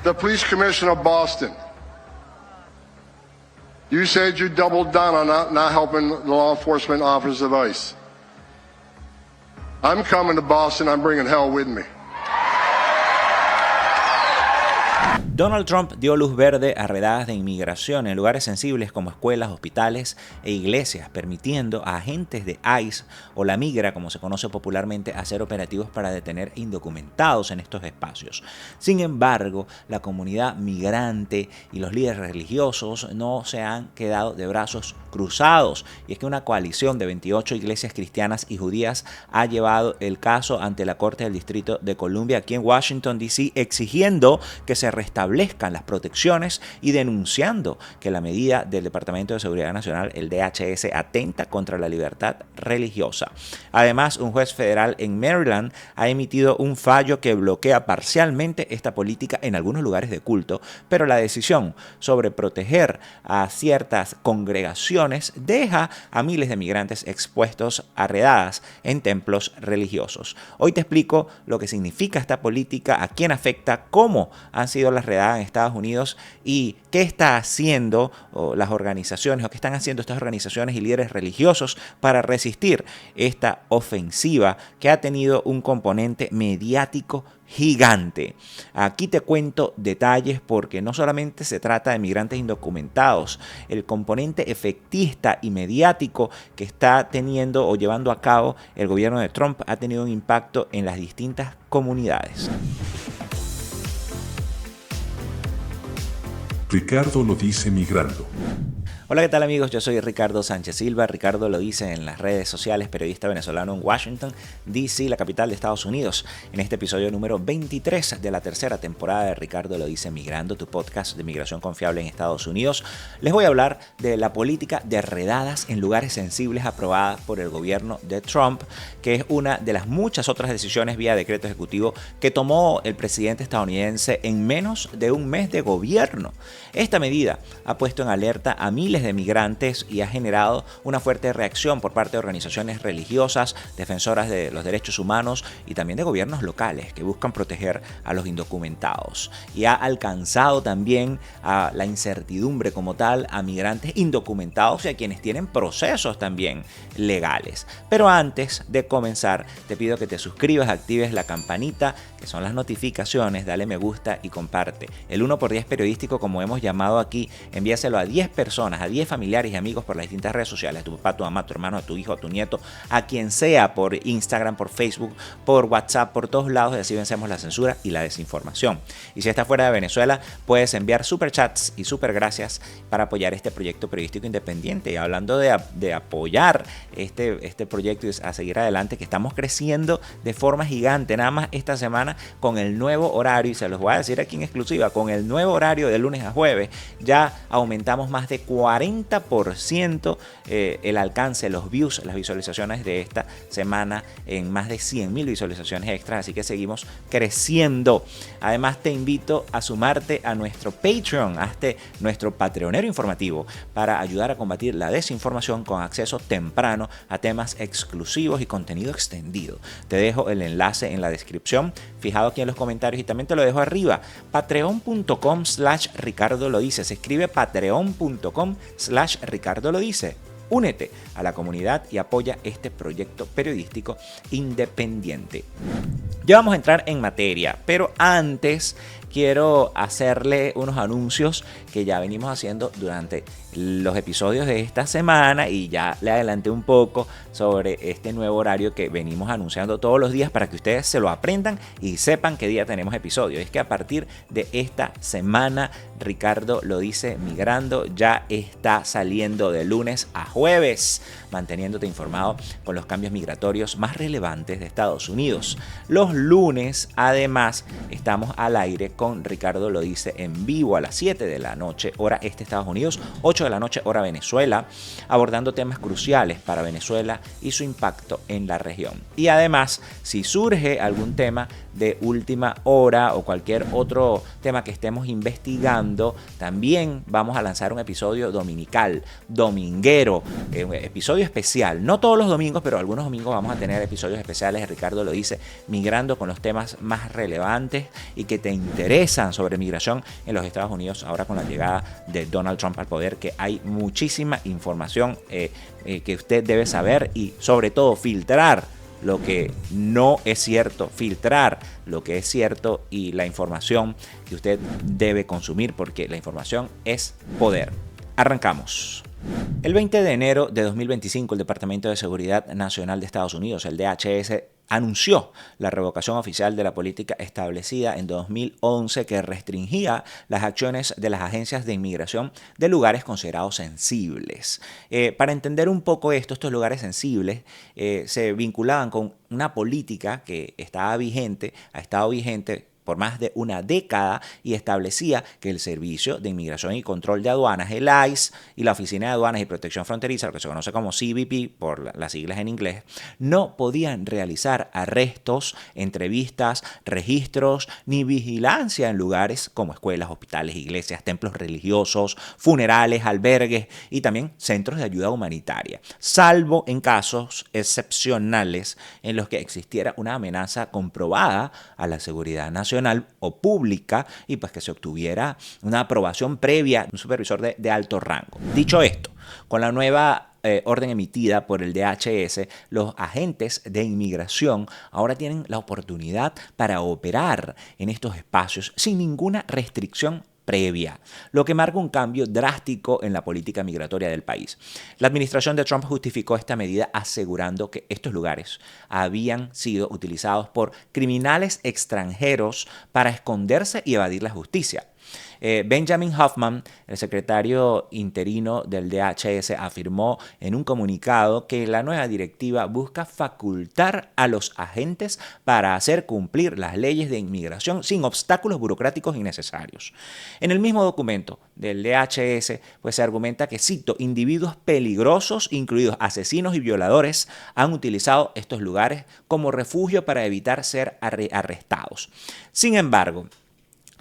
the police commissioner of Boston. You said you doubled down on not helping the law enforcement officers of ICE. I'm coming to Boston. I'm bringing hell with me. Donald Trump dio luz verde a redadas de inmigración en lugares sensibles como escuelas, hospitales e iglesias, permitiendo a agentes de ICE o la migra, como se conoce popularmente, hacer operativos para detener indocumentados en estos espacios. Sin embargo, la comunidad migrante y los líderes religiosos no se han quedado de brazos cruzados, y es que una coalición de 28 iglesias cristianas y judías ha llevado el caso ante la Corte del Distrito de Columbia aquí en Washington, D.C., exigiendo que se restablezcan las protecciones y denunciando que la medida del Departamento de Seguridad Nacional, el DHS, atenta contra la libertad religiosa. Además, un juez federal en Maryland ha emitido un fallo que bloquea parcialmente esta política en algunos lugares de culto, pero la decisión sobre proteger a ciertas congregaciones deja a miles de migrantes expuestos a redadas en templos religiosos. Hoy te explico lo que significa esta política, a quién afecta, cómo han sido las redadas en Estados Unidos y qué está haciendo las organizaciones o qué están haciendo estas organizaciones y líderes religiosos para resistir esta ofensiva que ha tenido un componente mediático gigante. Aquí te cuento detalles porque no solamente se trata de migrantes indocumentados, el componente efectista y mediático que está teniendo o llevando a cabo el gobierno de Trump ha tenido un impacto en las distintas comunidades. Ricardo lo dice migrando. Hola, ¿qué tal amigos? Yo soy Ricardo Sánchez Silva. Ricardo lo dice en las redes sociales, periodista venezolano en Washington, D.C., la capital de Estados Unidos. En este episodio número 23 de la tercera temporada de Ricardo lo dice migrando, tu podcast de migración confiable en Estados Unidos, les voy a hablar de la política de redadas en lugares sensibles aprobada por el gobierno de Trump, que es una de las muchas otras decisiones vía decreto ejecutivo que tomó el presidente estadounidense en menos de un mes de gobierno. Esta medida ha puesto en alerta a miles de migrantes y ha generado una fuerte reacción por parte de organizaciones religiosas, defensoras de los derechos humanos y también de gobiernos locales que buscan proteger a los indocumentados. Y ha alcanzado también a la incertidumbre como tal a migrantes indocumentados y a quienes tienen procesos también legales. Pero antes de comenzar, te pido que te suscribas, actives la campanita, que son las notificaciones, dale me gusta y comparte. El 1x10 periodístico, como hemos llamado aquí, envíaselo a 10 personas, a 10 familiares y amigos por las distintas redes sociales, a tu papá, tu mamá, tu hermano, a tu hijo, a tu nieto, a quien sea, por Instagram, por Facebook, por WhatsApp, por todos lados, y así vencemos la censura y la desinformación. Y si estás fuera de Venezuela, puedes enviar superchats y super gracias para apoyar este proyecto periodístico independiente. Y hablando de apoyar este proyecto y a seguir adelante, que estamos creciendo de forma gigante, nada más esta semana con el nuevo horario, y se los voy a decir aquí en exclusiva, con el nuevo horario de lunes a jueves, ya aumentamos más de 40% el alcance, los views, las visualizaciones de esta semana en más de 100,000 visualizaciones extras, así que seguimos creciendo. Además te invito a sumarte a nuestro Patreon, hazte nuestro patreonero informativo para ayudar a combatir la desinformación con acceso temprano a temas exclusivos y contenido extendido. Te dejo el enlace en la descripción, fijado aquí en los comentarios, y también te lo dejo arriba, patreon.com/Ricardo lo dice, se escribe patreon.com/Ricardo lo dice. Únete a la comunidad y apoya este proyecto periodístico independiente. Ya vamos a entrar en materia, pero antes quiero hacerle unos anuncios que ya venimos haciendo durante los episodios de esta semana, y ya le adelanté un poco sobre este nuevo horario que venimos anunciando todos los días para que ustedes se lo aprendan y sepan qué día tenemos episodio. Es que a partir de esta semana, Ricardo lo dice migrando ya está saliendo de lunes a jueves, manteniéndote informado con los cambios migratorios más relevantes de Estados Unidos. Los lunes, además, estamos al aire con Ricardo lo dice en vivo a las 7 de la noche, hora este Estados Unidos, 8 de la noche, hora Venezuela, abordando temas cruciales para Venezuela y su impacto en la región. Y además, si surge algún tema de última hora o cualquier otro tema que estemos investigando, también vamos a lanzar un episodio dominical, dominguero, un episodio especial. No todos los domingos, pero algunos domingos vamos a tener episodios especiales de Ricardo lo dice, migrando con los temas más relevantes y que te interesen interesan sobre migración en los Estados Unidos ahora con la llegada de Donald Trump al poder, que hay muchísima información que usted debe saber y sobre todo filtrar lo que no es cierto, filtrar lo que es cierto y la información que usted debe consumir, porque la información es poder. Arrancamos. El 20 de enero de 2025, el Departamento de Seguridad Nacional de Estados Unidos, el DHS, anunció la revocación oficial de la política establecida en 2011 que restringía las acciones de las agencias de inmigración de lugares considerados sensibles. Para entender un poco estos lugares sensibles se vinculaban con una política que ha estado vigente por más de una década y establecía que el Servicio de Inmigración y Control de Aduanas, el ICE, y la Oficina de Aduanas y Protección Fronteriza, lo que se conoce como CBP por las siglas en inglés, no podían realizar arrestos, entrevistas, registros ni vigilancia en lugares como escuelas, hospitales, iglesias, templos religiosos, funerales, albergues y también centros de ayuda humanitaria, salvo en casos excepcionales en los que existiera una amenaza comprobada a la seguridad nacional o pública y pues que se obtuviera una aprobación previa de un supervisor de alto rango. Dicho esto, con la nueva orden emitida por el DHS, los agentes de inmigración ahora tienen la oportunidad para operar en estos espacios sin ninguna restricción previa, lo que marca un cambio drástico en la política migratoria del país. La administración de Trump justificó esta medida asegurando que estos lugares habían sido utilizados por criminales extranjeros para esconderse y evadir la justicia. Benjamin Hoffman, el secretario interino del DHS, afirmó en un comunicado que la nueva directiva busca facultar a los agentes para hacer cumplir las leyes de inmigración sin obstáculos burocráticos innecesarios. En el mismo documento del DHS, pues se argumenta que, cito, individuos peligrosos, incluidos asesinos y violadores, han utilizado estos lugares como refugio para evitar ser arrestados. Sin embargo,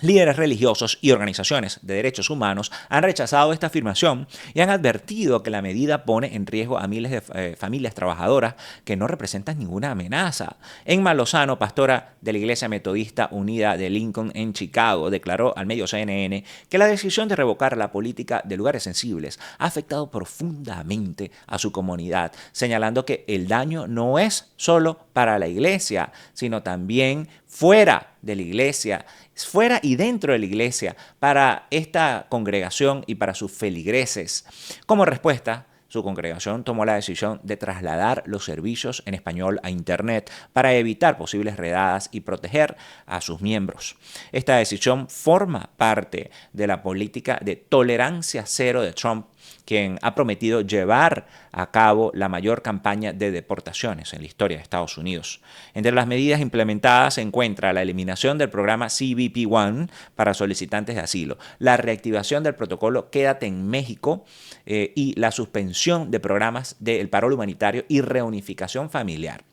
líderes religiosos y organizaciones de derechos humanos han rechazado esta afirmación y han advertido que la medida pone en riesgo a miles de familias trabajadoras que no representan ninguna amenaza. Emma Lozano, pastora de la Iglesia Metodista Unida de Lincoln en Chicago, declaró al medio CNN que la decisión de revocar la política de lugares sensibles ha afectado profundamente a su comunidad, señalando que el daño no es solo para la iglesia, sino también fuera de la iglesia, fuera y dentro de la iglesia, para esta congregación y para sus feligreses. Como respuesta, su congregación tomó la decisión de trasladar los servicios en español a Internet para evitar posibles redadas y proteger a sus miembros. Esta decisión forma parte de la política de tolerancia cero de Trump, quien ha prometido llevar a cabo la mayor campaña de deportaciones en la historia de Estados Unidos. Entre las medidas implementadas se encuentra la eliminación del programa CBP-1 para solicitantes de asilo, la reactivación del protocolo Quédate en México y la suspensión de programas del paro humanitario y reunificación familiar.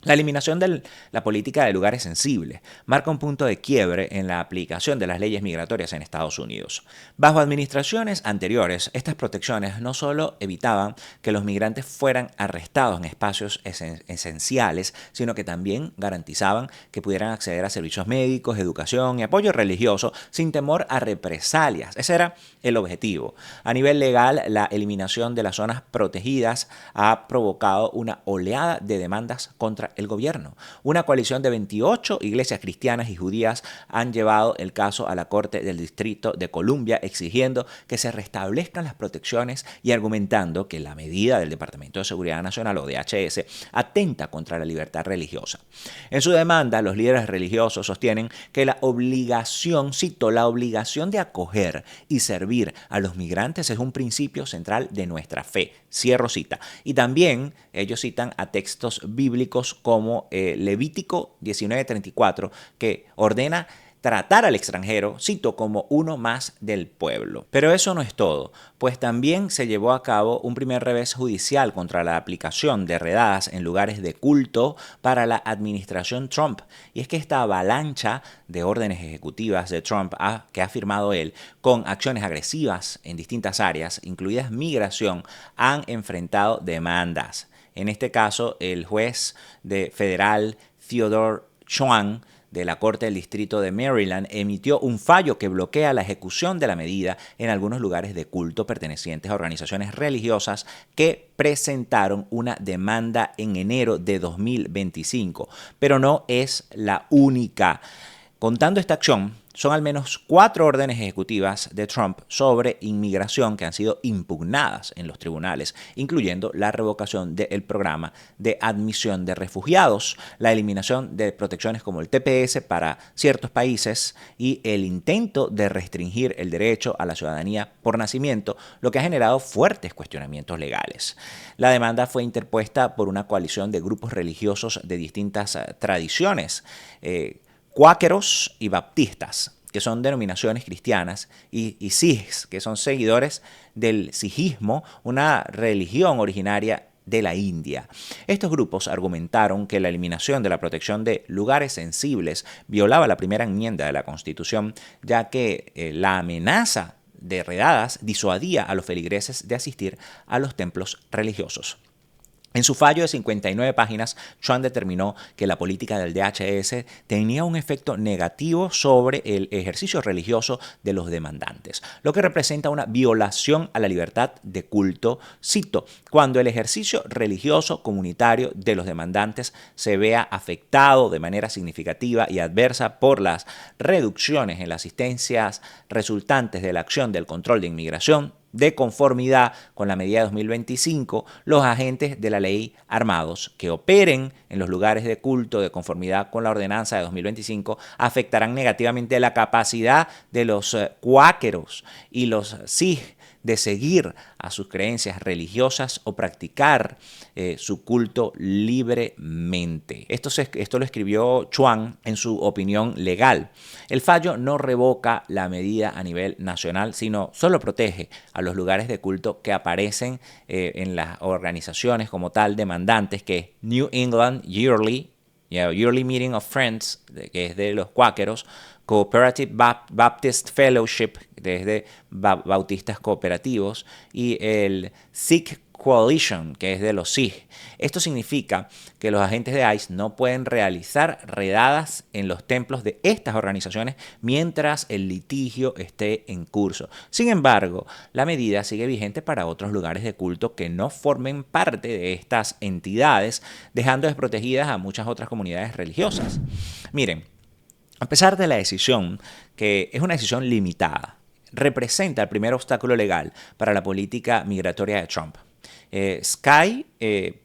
La eliminación de la política de lugares sensibles marca un punto de quiebre en la aplicación de las leyes migratorias en Estados Unidos. Bajo administraciones anteriores, estas protecciones no solo evitaban que los migrantes fueran arrestados en espacios esenciales, sino que también garantizaban que pudieran acceder a servicios médicos, educación y apoyo religioso sin temor a represalias. Ese era el objetivo. A nivel legal, la eliminación de las zonas protegidas ha provocado una oleada de demandas contra el gobierno. Una coalición de 28 iglesias cristianas y judías han llevado el caso a la Corte del Distrito de Columbia exigiendo que se restablezcan las protecciones y argumentando que la medida del Departamento de Seguridad Nacional o DHS atenta contra la libertad religiosa. En su demanda, los líderes religiosos sostienen que la obligación, cito, la obligación de acoger y servir a los migrantes es un principio central de nuestra fe. Cierro cita. Y también ellos citan a textos bíblicos como Levítico 19:34, que ordena tratar al extranjero, cito, como uno más del pueblo. Pero eso no es todo, pues también se llevó a cabo un primer revés judicial contra la aplicación de redadas en lugares de culto para la administración Trump. Y es que esta avalancha de órdenes ejecutivas de Trump que ha firmado él, con acciones agresivas en distintas áreas, incluidas migración, han enfrentado demandas. En este caso, el juez federal Theodore Choan de la Corte del Distrito de Maryland emitió un fallo que bloquea la ejecución de la medida en algunos lugares de culto pertenecientes a organizaciones religiosas que presentaron una demanda en enero de 2025, pero no es la única. Contando esta acción, son al menos 4 órdenes ejecutivas de Trump sobre inmigración que han sido impugnadas en los tribunales, incluyendo la revocación del programa de admisión de refugiados, la eliminación de protecciones como el TPS para ciertos países y el intento de restringir el derecho a la ciudadanía por nacimiento, lo que ha generado fuertes cuestionamientos legales. La demanda fue interpuesta por una coalición de grupos religiosos de distintas tradiciones, cuáqueros y baptistas, que son denominaciones cristianas, y sikhs, que son seguidores del sijismo, una religión originaria de la India. Estos grupos argumentaron que la eliminación de la protección de lugares sensibles violaba la primera enmienda de la Constitución, ya que la amenaza de redadas disuadía a los feligreses de asistir a los templos religiosos. En su fallo de 59 páginas, Trump determinó que la política del DHS tenía un efecto negativo sobre el ejercicio religioso de los demandantes, lo que representa una violación a la libertad de culto, cito, cuando el ejercicio religioso comunitario de los demandantes se vea afectado de manera significativa y adversa por las reducciones en las asistencias resultantes de la acción del control de inmigración. De conformidad con la medida de 2025, los agentes de la ley armados que operen en los lugares de culto de conformidad con la ordenanza de 2025 afectarán negativamente la capacidad de los cuáqueros y los sikhs de seguir a sus creencias religiosas o practicar su culto libremente. Esto lo escribió Chuan en su opinión legal. El fallo no revoca la medida a nivel nacional, sino solo protege a los lugares de culto que aparecen en las organizaciones como tal demandantes, que es New England Yearly Meeting of Friends, que es de los cuáqueros, Cooperative Baptist Fellowship, desde bautistas cooperativos, y el Sikh Coalition, que es de los Sikh. Esto significa que los agentes de ICE no pueden realizar redadas en los templos de estas organizaciones mientras el litigio esté en curso. Sin embargo, la medida sigue vigente para otros lugares de culto que no formen parte de estas entidades, dejando desprotegidas a muchas otras comunidades religiosas. Miren, a pesar de la decisión, que es una decisión limitada, representa el primer obstáculo legal para la política migratoria de Trump. Sky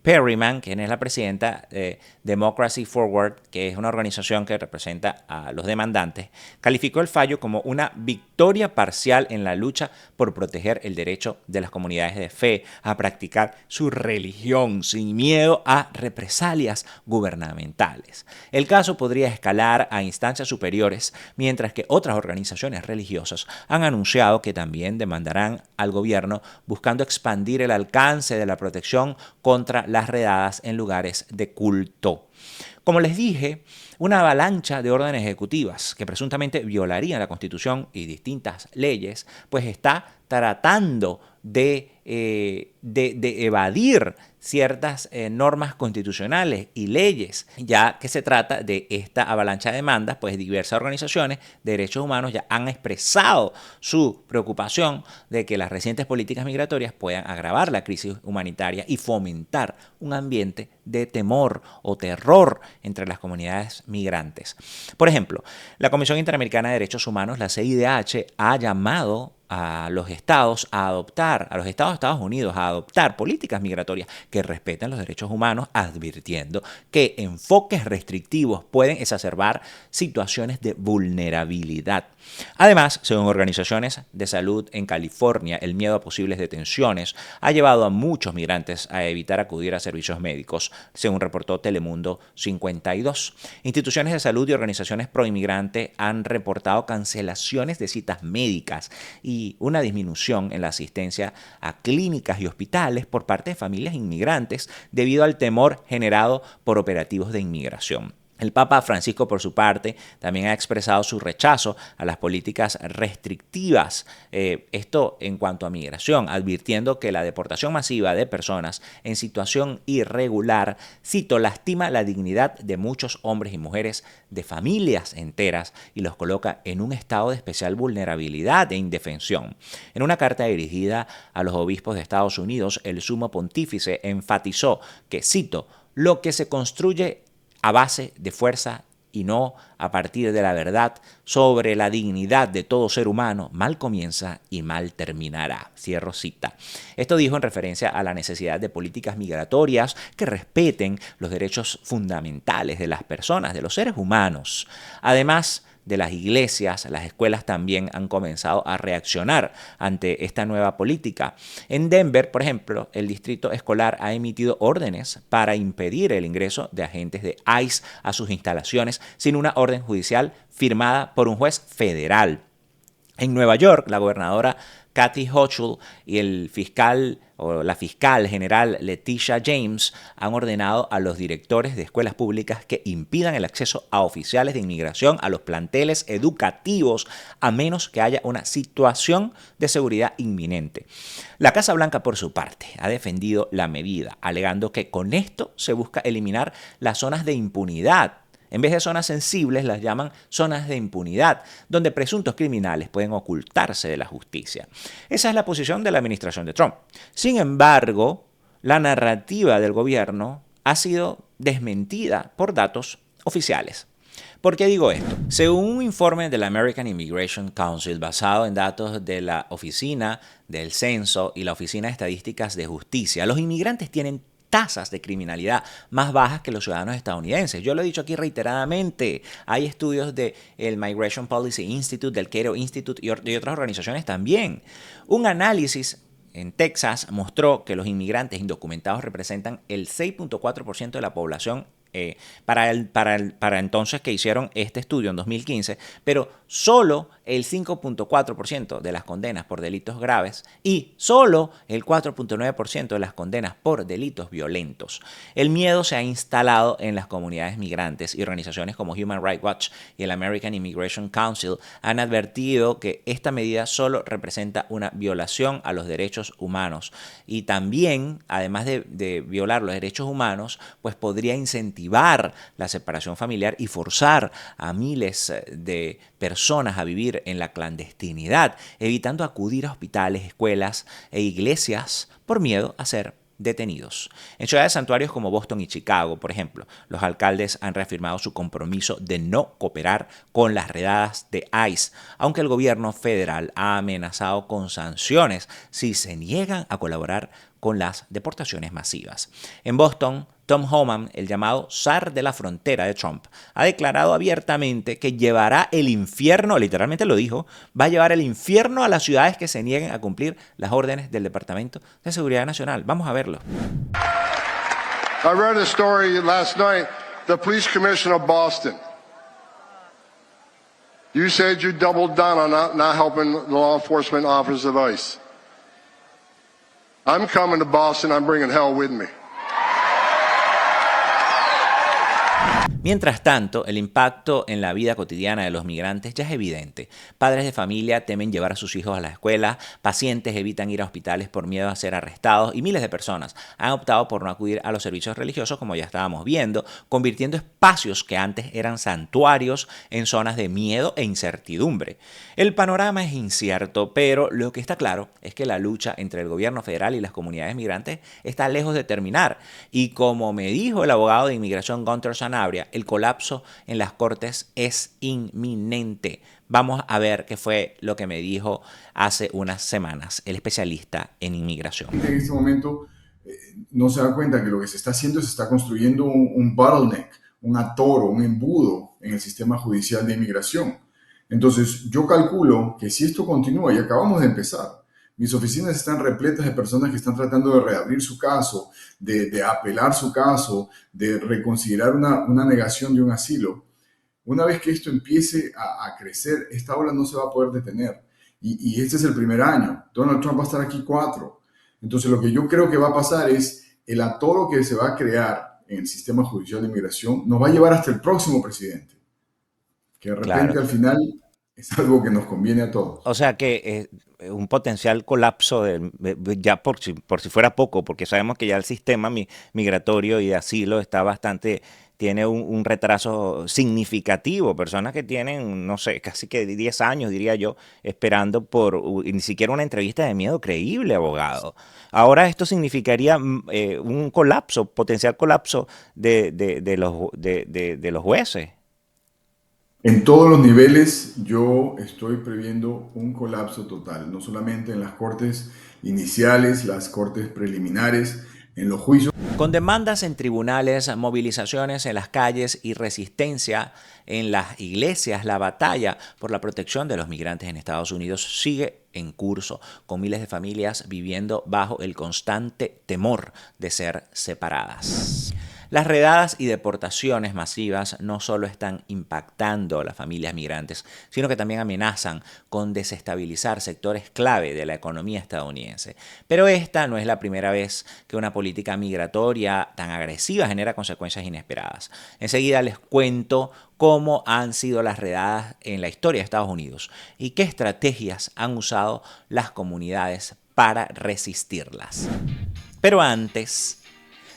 Perryman, quien es la presidenta de Democracy Forward, que es una organización que representa a los demandantes, calificó el fallo como una victoria parcial en la lucha por proteger el derecho de las comunidades de fe a practicar su religión sin miedo a represalias gubernamentales. El caso podría escalar a instancias superiores, mientras que otras organizaciones religiosas han anunciado que también demandarán al gobierno buscando expandir el alcance de la protección contra las redadas en lugares de culto. Como les dije, una avalancha de órdenes ejecutivas que presuntamente violarían la Constitución y distintas leyes, pues está tratando de evadir ciertas normas constitucionales y leyes, ya que se trata de esta avalancha de demandas, pues diversas organizaciones de derechos humanos ya han expresado su preocupación de que las recientes políticas migratorias puedan agravar la crisis humanitaria y fomentar un ambiente de temor o terror entre las comunidades migrantes. Por ejemplo, la Comisión Interamericana de Derechos Humanos, la CIDH, ha llamado a los estados de Estados Unidos a adoptar políticas migratorias que respeten los derechos humanos, advirtiendo que enfoques restrictivos pueden exacerbar situaciones de vulnerabilidad. Además, según organizaciones de salud en California, el miedo a posibles detenciones ha llevado a muchos migrantes a evitar acudir a servicios médicos, según reportó Telemundo 52. Instituciones de salud y organizaciones proinmigrantes han reportado cancelaciones de citas médicas y una disminución en la asistencia a clínicas y hospitales por parte de familias inmigrantes debido al temor generado por operativos de inmigración. El Papa Francisco, por su parte, también ha expresado su rechazo a las políticas restrictivas, esto en cuanto a migración, advirtiendo que la deportación masiva de personas en situación irregular, cito, lastima la dignidad de muchos hombres y mujeres, de familias enteras, y los coloca en un estado de especial vulnerabilidad e indefensión. En una carta dirigida a los obispos de Estados Unidos, el sumo pontífice enfatizó que, cito, lo que se construye a base de fuerza y no a partir de la verdad sobre la dignidad de todo ser humano, mal comienza y mal terminará. Cierro cita. Esto dijo en referencia a la necesidad de políticas migratorias que respeten los derechos fundamentales de las personas, de los seres humanos. Además de las iglesias, las escuelas también han comenzado a reaccionar ante esta nueva política. En Denver, por ejemplo, el distrito escolar ha emitido órdenes para impedir el ingreso de agentes de ICE a sus instalaciones sin una orden judicial firmada por un juez federal. En Nueva York, la gobernadora Kathy Hochul y la fiscal general Letitia James han ordenado a los directores de escuelas públicas que impidan el acceso a oficiales de inmigración a los planteles educativos a menos que haya una situación de seguridad inminente. La Casa Blanca, por su parte, ha defendido la medida, alegando que con esto se busca eliminar las zonas de impunidad. En vez de zonas sensibles, las llaman zonas de impunidad, donde presuntos criminales pueden ocultarse de la justicia. Esa es la posición de la administración de Trump. Sin embargo, la narrativa del gobierno ha sido desmentida por datos oficiales. ¿Por qué digo esto? Según un informe de la American Immigration Council basado en datos de la Oficina del Censo y la Oficina de Estadísticas de Justicia, los inmigrantes tienen tasas de criminalidad más bajas que los ciudadanos estadounidenses. Yo lo he dicho aquí reiteradamente. Hay estudios del Migration Policy Institute, del Cato Institute y otras organizaciones también. Un análisis en Texas mostró que los inmigrantes indocumentados representan el 6.4% de la población para entonces que hicieron este estudio en 2015, pero solo el 5.4% de las condenas por delitos graves y solo el 4.9% de las condenas por delitos violentos. El miedo se ha instalado en las comunidades migrantes y organizaciones como Human Rights Watch y el American Immigration Council han advertido que esta medida solo representa una violación a los derechos humanos y también, además de violar los derechos humanos, pues podría incentivar la separación familiar y forzar a miles de personas a vivir en la clandestinidad, evitando acudir a hospitales, escuelas e iglesias por miedo a ser detenidos. En ciudades santuarios como Boston y Chicago, por ejemplo, los alcaldes han reafirmado su compromiso de no cooperar con las redadas de ICE, aunque el gobierno federal ha amenazado con sanciones si se niegan a colaborar con las deportaciones masivas. En Boston, Tom Homan, el llamado zar de la frontera de Trump, ha declarado abiertamente que llevará el infierno, literalmente lo dijo, va a llevar el infierno a las ciudades que se nieguen a cumplir las órdenes del Departamento de Seguridad Nacional. Vamos a verlo. I read a story last night, the police commissioner of Boston. You said you doubled down on not helping the law enforcement officers of ICE. I'm coming to Boston, I'm bringing hell with me. Mientras tanto, el impacto en la vida cotidiana de los migrantes ya es evidente. Padres de familia temen llevar a sus hijos a la escuela, pacientes evitan ir a hospitales por miedo a ser arrestados y miles de personas han optado por no acudir a los servicios religiosos, como ya estábamos viendo, convirtiendo espacios que antes eran santuarios en zonas de miedo e incertidumbre. El panorama es incierto, pero lo que está claro es que la lucha entre el gobierno federal y las comunidades migrantes está lejos de terminar. Y como me dijo el abogado de inmigración Gunther Sanabria, el colapso en las cortes es inminente. Vamos a ver qué fue lo que me dijo hace unas semanas el especialista en inmigración. En este momento no se da cuenta que lo que se está haciendo es se está construyendo un bottleneck, un atoro, un embudo en el sistema judicial de inmigración. Entonces yo calculo que si esto continúa, y acabamos de empezar, mis oficinas están repletas de personas que están tratando de reabrir su caso, de apelar su caso, de reconsiderar una negación de un asilo. Una vez que esto empiece a crecer, esta ola no se va a poder detener. Y este es el primer año. Donald Trump va a estar aquí 4. Entonces lo que yo creo que va a pasar es el atoro que se va a crear en el sistema judicial de inmigración nos va a llevar hasta el próximo presidente, que de repente Claro. al final es algo que nos conviene a todos. O sea que un potencial colapso, ya por si fuera poco, porque sabemos que ya el sistema migratorio y de asilo está bastante, tiene un retraso significativo. Personas que tienen, no sé, casi que 10 años, diría yo, esperando por ni siquiera una entrevista de miedo creíble, abogado. Ahora esto significaría un colapso, potencial colapso de los jueces. En todos los niveles yo estoy previendo un colapso total, no solamente en las cortes iniciales, las cortes preliminares, en los juicios. Con demandas en tribunales, movilizaciones en las calles y resistencia en las iglesias, la batalla por la protección de los migrantes en Estados Unidos sigue en curso, con miles de familias viviendo bajo el constante temor de ser separadas. Las redadas y deportaciones masivas no solo están impactando a las familias migrantes, sino que también amenazan con desestabilizar sectores clave de la economía estadounidense. Pero esta no es la primera vez que una política migratoria tan agresiva genera consecuencias inesperadas. Enseguida les cuento cómo han sido las redadas en la historia de Estados Unidos y qué estrategias han usado las comunidades para resistirlas. Pero antes,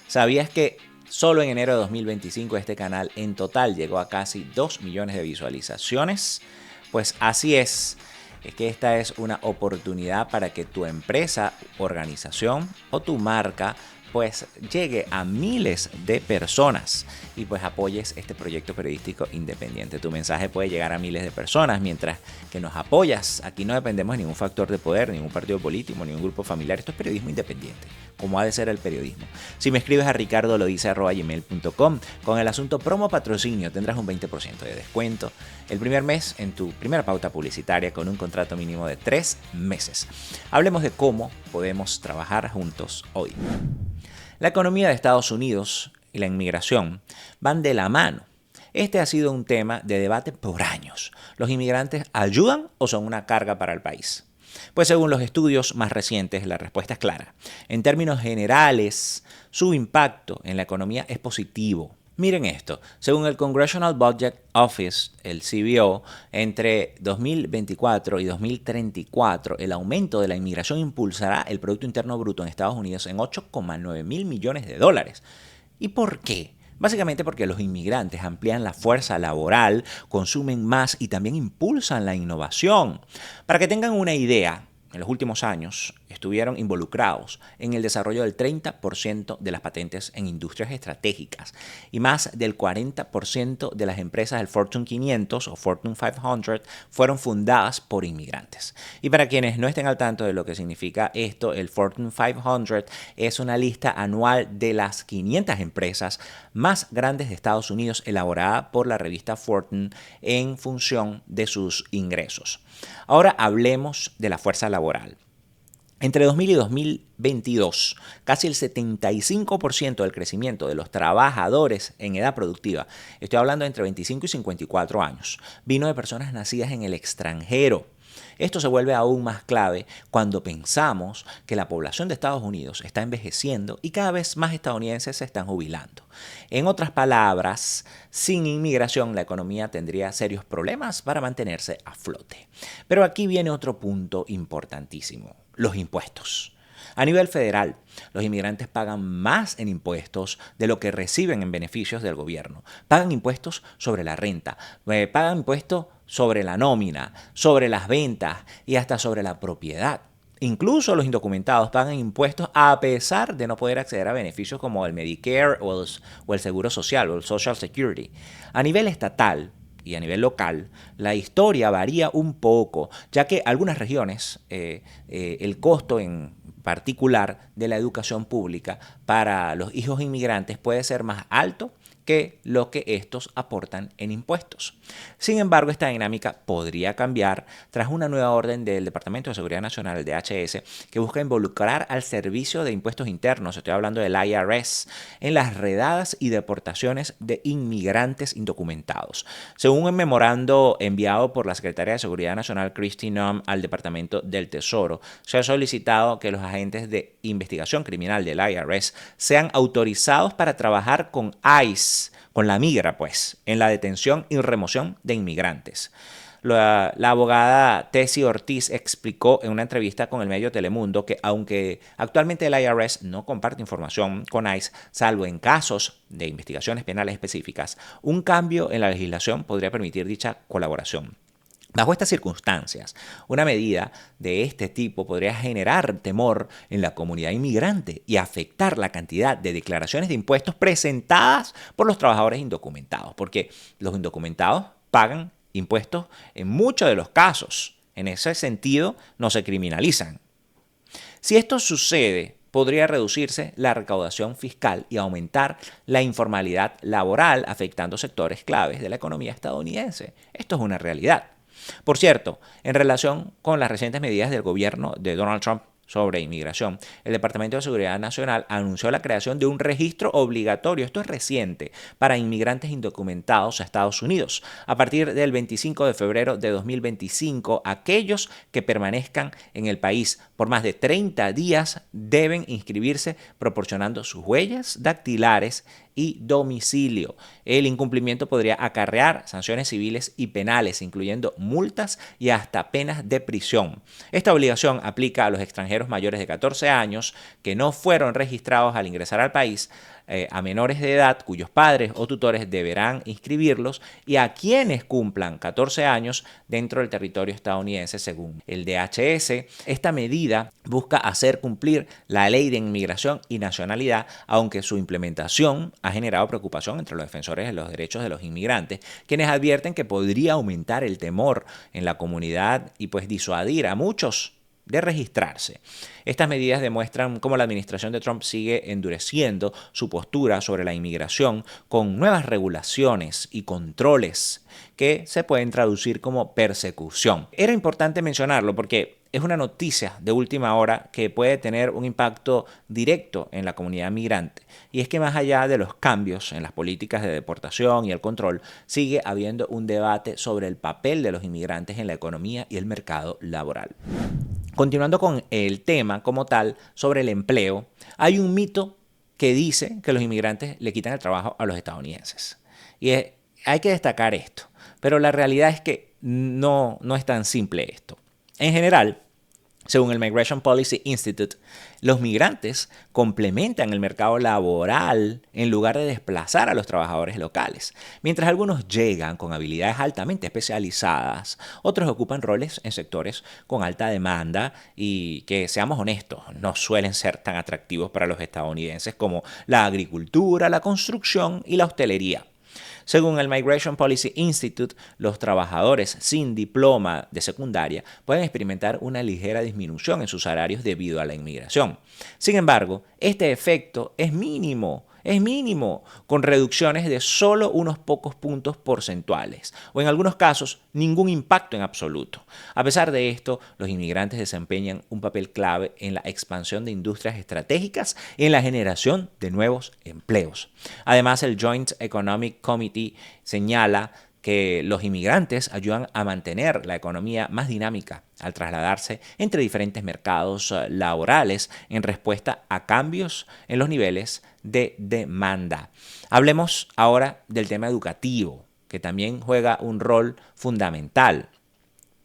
¿sabías que solo en enero de 2025 este canal en total llegó a casi 2 millones de visualizaciones? Pues así es que esta es una oportunidad para que tu empresa, organización o tu marca pues llegue a miles de personas y pues apoyes este proyecto periodístico independiente. Tu mensaje puede llegar a miles de personas mientras que nos apoyas. Aquí no dependemos de ningún factor de poder, ningún partido político, ningún grupo familiar. Esto es periodismo independiente, como ha de ser el periodismo. Si me escribes a ricardolodice@gmail.com con el asunto promo patrocinio, tendrás un 20% de descuento el primer mes en tu primera pauta publicitaria con un contrato mínimo de 3 meses. Hablemos de cómo podemos trabajar juntos hoy. La economía de Estados Unidos y la inmigración van de la mano. Este ha sido un tema de debate por años. ¿Los inmigrantes ayudan o son una carga para el país? Pues según los estudios más recientes, la respuesta es clara. En términos generales, su impacto en la economía es positivo. Miren esto, según el Congressional Budget Office, el CBO, entre 2024 y 2034, el aumento de la inmigración impulsará el Producto Interno Bruto en Estados Unidos en 8,9 mil millones de dólares. ¿Y por qué? Básicamente porque los inmigrantes amplían la fuerza laboral, consumen más y también impulsan la innovación. Para que tengan una idea, en los últimos años estuvieron involucrados en el desarrollo del 30% de las patentes en industrias estratégicas y más del 40% de las empresas del Fortune 500 o Fortune 500 fueron fundadas por inmigrantes. Y para quienes no estén al tanto de lo que significa esto, el Fortune 500 es una lista anual de las 500 empresas más grandes de Estados Unidos elaborada por la revista Fortune en función de sus ingresos. Ahora hablemos de la fuerza laboral. Entre 2000 y 2022, casi el 75% del crecimiento de los trabajadores en edad productiva, estoy hablando de entre 25 y 54 años, vino de personas nacidas en el extranjero. Esto se vuelve aún más clave cuando pensamos que la población de Estados Unidos está envejeciendo y cada vez más estadounidenses se están jubilando. En otras palabras, sin inmigración la economía tendría serios problemas para mantenerse a flote. Pero aquí viene otro punto importantísimo, los impuestos. A nivel federal, los inmigrantes pagan más en impuestos de lo que reciben en beneficios del gobierno. Pagan impuestos sobre la renta, pagan impuestos sobre la nómina, sobre las ventas y hasta sobre la propiedad. Incluso los indocumentados pagan impuestos a pesar de no poder acceder a beneficios como el Medicare o el Seguro Social o el Social Security. A nivel estatal y a nivel local, la historia varía un poco, ya que algunas regiones el costo en particular de la educación pública para los hijos inmigrantes puede ser más alto que lo que estos aportan en impuestos. Sin embargo, esta dinámica podría cambiar tras una nueva orden del Departamento de Seguridad Nacional, el DHS, que busca involucrar al Servicio de Impuestos Internos, estoy hablando del IRS, en las redadas y deportaciones de inmigrantes indocumentados. Según un memorando enviado por la Secretaria de Seguridad Nacional, Kristi Noem, al Departamento del Tesoro, se ha solicitado que los agentes de investigación criminal del IRS sean autorizados para trabajar con ICE, con la migra, pues, en la detención y remoción de inmigrantes. La abogada Tessie Ortiz explicó en una entrevista con el medio Telemundo que aunque actualmente el IRS no comparte información con ICE, salvo en casos de investigaciones penales específicas, un cambio en la legislación podría permitir dicha colaboración. Bajo estas circunstancias, una medida de este tipo podría generar temor en la comunidad inmigrante y afectar la cantidad de declaraciones de impuestos presentadas por los trabajadores indocumentados, porque los indocumentados pagan impuestos en muchos de los casos. En ese sentido, no se criminalizan. Si esto sucede, podría reducirse la recaudación fiscal y aumentar la informalidad laboral, afectando sectores claves de la economía estadounidense. Esto es una realidad. Por cierto, en relación con las recientes medidas del gobierno de Donald Trump sobre inmigración, el Departamento de Seguridad Nacional anunció la creación de un registro obligatorio, esto es reciente, para inmigrantes indocumentados a Estados Unidos. A partir del 25 de febrero de 2025, aquellos que permanezcan en el país por más de 30 días deben inscribirse proporcionando sus huellas dactilares y domicilio. El incumplimiento podría acarrear sanciones civiles y penales, incluyendo multas y hasta penas de prisión. Esta obligación aplica a los extranjeros mayores de 14 años que no fueron registrados al ingresar al país, a menores de edad cuyos padres o tutores deberán inscribirlos y a quienes cumplan 14 años dentro del territorio estadounidense, según el DHS. Esta medida busca hacer cumplir la ley de inmigración y nacionalidad, aunque su implementación ha generado preocupación entre los defensores de los derechos de los inmigrantes, quienes advierten que podría aumentar el temor en la comunidad y pues disuadir a muchos de registrarse. Estas medidas demuestran cómo la administración de Trump sigue endureciendo su postura sobre la inmigración con nuevas regulaciones y controles que se pueden traducir como persecución. Era importante mencionarlo porque es una noticia de última hora que puede tener un impacto directo en la comunidad migrante. Y es que más allá de los cambios en las políticas de deportación y el control, sigue habiendo un debate sobre el papel de los inmigrantes en la economía y el mercado laboral. Continuando con el tema como tal sobre el empleo, hay un mito que dice que los inmigrantes le quitan el trabajo a los estadounidenses. Y hay que destacar esto, pero la realidad es que no es tan simple esto. En general, según el Migration Policy Institute, los migrantes complementan el mercado laboral en lugar de desplazar a los trabajadores locales. Mientras algunos llegan con habilidades altamente especializadas, otros ocupan roles en sectores con alta demanda y que, seamos honestos, no suelen ser tan atractivos para los estadounidenses como la agricultura, la construcción y la hostelería. Según el Migration Policy Institute, los trabajadores sin diploma de secundaria pueden experimentar una ligera disminución en sus salarios debido a la inmigración. Sin embargo, este efecto es mínimo, con reducciones de solo unos pocos puntos porcentuales, o en algunos casos, ningún impacto en absoluto. A pesar de esto, los inmigrantes desempeñan un papel clave en la expansión de industrias estratégicas y en la generación de nuevos empleos. Además, el Joint Economic Committee señala que los inmigrantes ayudan a mantener la economía más dinámica al trasladarse entre diferentes mercados laborales en respuesta a cambios en los niveles de demanda. Hablemos ahora del tema educativo, que también juega un rol fundamental.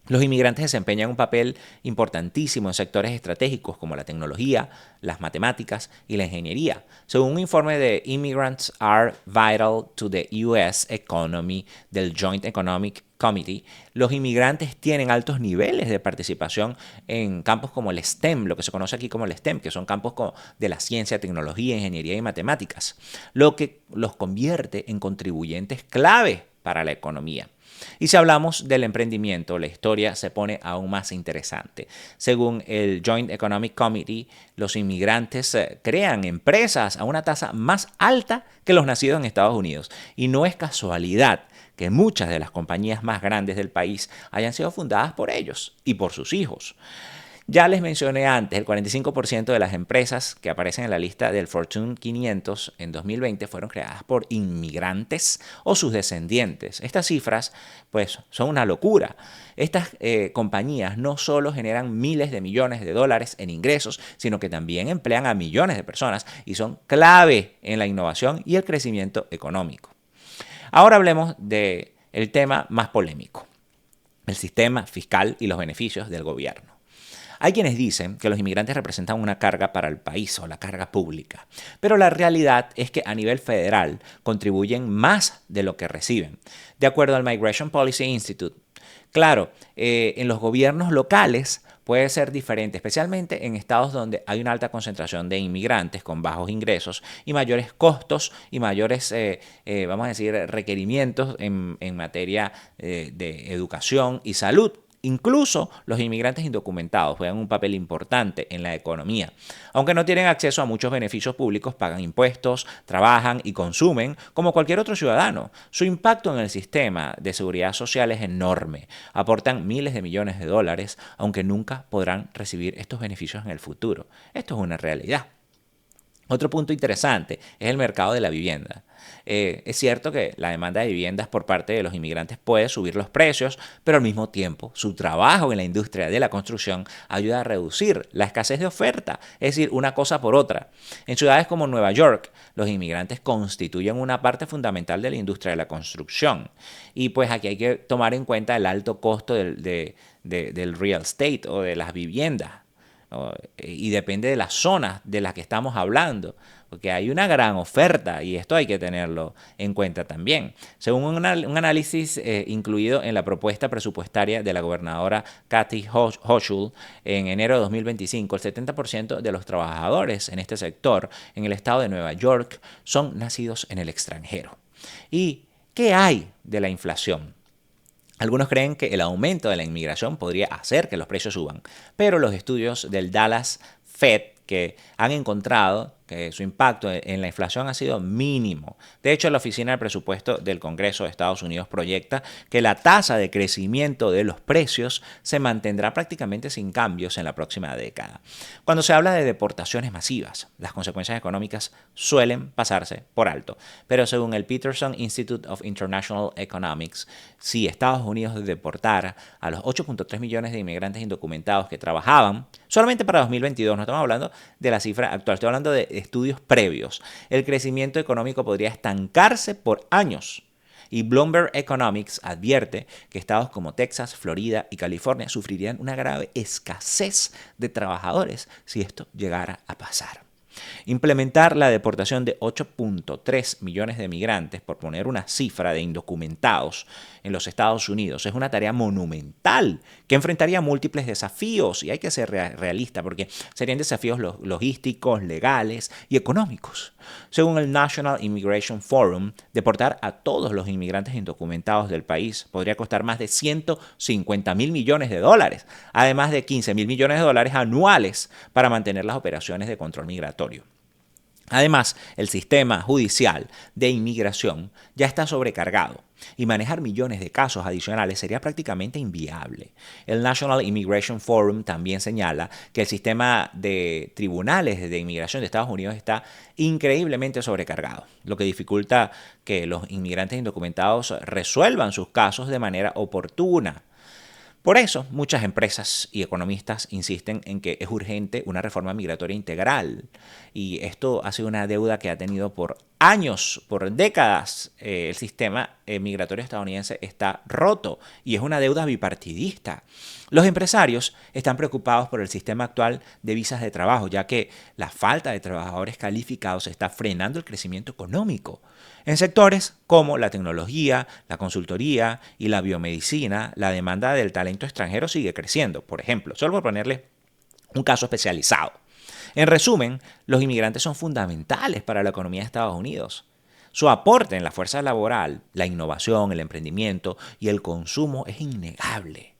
Los inmigrantes desempeñan un papel importantísimo en sectores estratégicos como la tecnología, las matemáticas y la ingeniería. Según un informe de Immigrants Are Vital to the U.S. Economy del Joint Economic Committee, los inmigrantes tienen altos niveles de participación en campos como el STEM, lo que se conoce aquí como el STEM, que son campos de la ciencia, tecnología, ingeniería y matemáticas, lo que los convierte en contribuyentes clave para la economía. Y si hablamos del emprendimiento, la historia se pone aún más interesante. Según el Joint Economic Committee, los inmigrantes crean empresas a una tasa más alta que los nacidos en Estados Unidos. Y no es casualidad que muchas de las compañías más grandes del país hayan sido fundadas por ellos y por sus hijos. Ya les mencioné antes, el 45% de las empresas que aparecen en la lista del Fortune 500 en 2020 fueron creadas por inmigrantes o sus descendientes. Estas cifras, pues, son una locura. Estas compañías no solo generan miles de millones de dólares en ingresos, sino que también emplean a millones de personas y son clave en la innovación y el crecimiento económico. Ahora hablemos del tema más polémico, el sistema fiscal y los beneficios del gobierno. Hay quienes dicen que los inmigrantes representan una carga para el país o la carga pública, pero la realidad es que a nivel federal contribuyen más de lo que reciben. De acuerdo al Migration Policy Institute, claro, en los gobiernos locales puede ser diferente, especialmente en estados donde hay una alta concentración de inmigrantes con bajos ingresos y mayores costos y mayores, vamos a decir, requerimientos en materia de educación y salud. Incluso los inmigrantes indocumentados juegan un papel importante en la economía. Aunque no tienen acceso a muchos beneficios públicos, pagan impuestos, trabajan y consumen como cualquier otro ciudadano. Su impacto en el sistema de seguridad social es enorme. Aportan miles de millones de dólares, aunque nunca podrán recibir estos beneficios en el futuro. Esto es una realidad. Otro punto interesante es el mercado de la vivienda. Es cierto que la demanda de viviendas por parte de los inmigrantes puede subir los precios, pero al mismo tiempo su trabajo en la industria de la construcción ayuda a reducir la escasez de oferta, es decir, una cosa por otra. En ciudades como Nueva York, los inmigrantes constituyen una parte fundamental de la industria de la construcción. Y pues aquí hay que tomar en cuenta el alto costo del real estate o de las viviendas. Y depende de las zonas de las que estamos hablando, porque hay una gran oferta y esto hay que tenerlo en cuenta también. Según un análisis incluido en la propuesta presupuestaria de la gobernadora Kathy Hochul en enero de 2025, el 70% de los trabajadores en este sector en el estado de Nueva York son nacidos en el extranjero. ¿Y qué hay de la inflación? Algunos creen que el aumento de la inmigración podría hacer que los precios suban, pero los estudios del Dallas Fed que han encontrado que su impacto en la inflación ha sido mínimo. De hecho, la Oficina del Presupuesto del Congreso de Estados Unidos proyecta que la tasa de crecimiento de los precios se mantendrá prácticamente sin cambios en la próxima década. Cuando se habla de deportaciones masivas, las consecuencias económicas suelen pasarse por alto. Pero según el Peterson Institute of International Economics, si Estados Unidos deportara a los 8.3 millones de inmigrantes indocumentados que trabajaban solamente para 2022, no estamos hablando de la cifra actual, estoy hablando de estudios previos, el crecimiento económico podría estancarse por años. Y Bloomberg Economics advierte que estados como Texas, Florida y California sufrirían una grave escasez de trabajadores si esto llegara a pasar. Implementar la deportación de 8.3 millones de migrantes, por poner una cifra de indocumentados en los Estados Unidos, es una tarea monumental que enfrentaría múltiples desafíos, y hay que ser realista porque serían desafíos logísticos, legales y económicos. Según el National Immigration Forum, deportar a todos los inmigrantes indocumentados del país podría costar más de 150 mil millones de dólares, además de 15 mil millones de dólares anuales para mantener las operaciones de control migratorio. Además, el sistema judicial de inmigración ya está sobrecargado y manejar millones de casos adicionales sería prácticamente inviable. El National Immigration Forum también señala que el sistema de tribunales de inmigración de Estados Unidos está increíblemente sobrecargado, lo que dificulta que los inmigrantes indocumentados resuelvan sus casos de manera oportuna. Por eso, muchas empresas y economistas insisten en que es urgente una reforma migratoria integral. Y esto ha sido una deuda que ha tenido por años, por décadas. El sistema migratorio estadounidense está roto y es una deuda bipartidista. Los empresarios están preocupados por el sistema actual de visas de trabajo, ya que la falta de trabajadores calificados está frenando el crecimiento económico. En sectores como la tecnología, la consultoría y la biomedicina, la demanda del talento extranjero sigue creciendo. Por ejemplo, solo por ponerle un caso especializado. En resumen, los inmigrantes son fundamentales para la economía de Estados Unidos. Su aporte en la fuerza laboral, la innovación, el emprendimiento y el consumo es innegable.